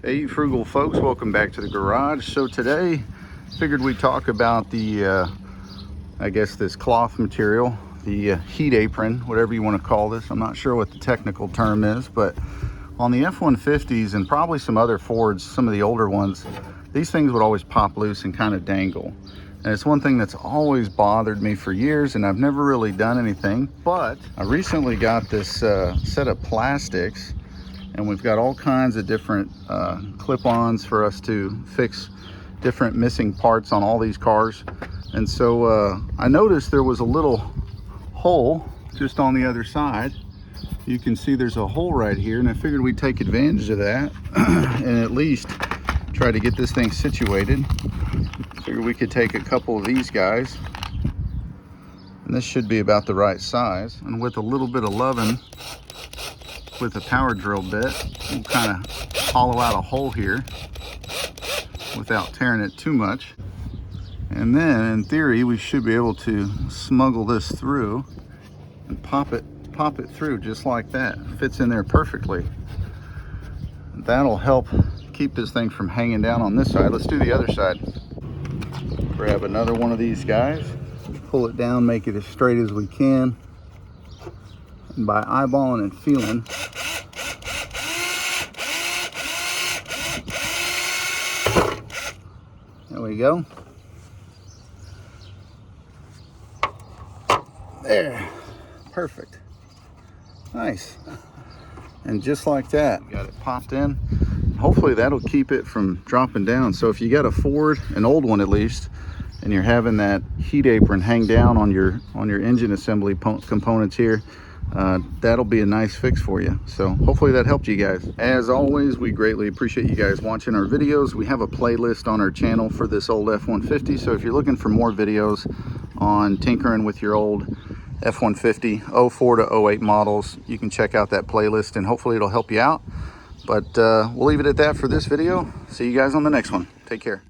Hey frugal folks, welcome back to the garage. So today figured we'd talk about the I guess this cloth material, the heat apron, whatever you want to call this. I'm not sure what the technical term is, but on the F-150s and probably some other Fords, some of the older ones, these things would always pop loose and kind of dangle. And it's one thing that's always bothered me for years, and I've never really done anything. But I recently got this set of plastics, and we've got all kinds of different clip-ons for us to fix different missing parts on all these cars. And so I noticed there was a little hole just on the other side. You can see there's a hole right here, and I figured we'd take advantage of that and at least try to get this thing situated. Figured we could take a couple of these guys, and this should be about the right size, and with a little bit of loving with a power drill bit, we'll kind of hollow out a hole here without tearing it too much. And then in theory we should be able to smuggle this through and pop it through just like that. Fits in there perfectly. That'll help keep this thing from hanging down on this side. Let's do the other side. Grab another one of these guys, pull it down, make it as straight as we can, and by eyeballing and feeling, there we go. There, perfect, nice. And just like that, got it popped in. Hopefully that'll keep it from dropping down. So if you got a Ford, an old one at least, and you're having that heat apron hang down on your engine assembly components here, that'll be a nice fix for you. So hopefully that helped you guys. As always, we greatly appreciate you guys watching our videos. We have a playlist on our channel for this old F-150, so if you're looking for more videos on tinkering with your old F-150 04 to 08 models, you can check out that playlist and hopefully it'll help you out. But we'll leave it at that for this video. See you guys on the next one. Take care.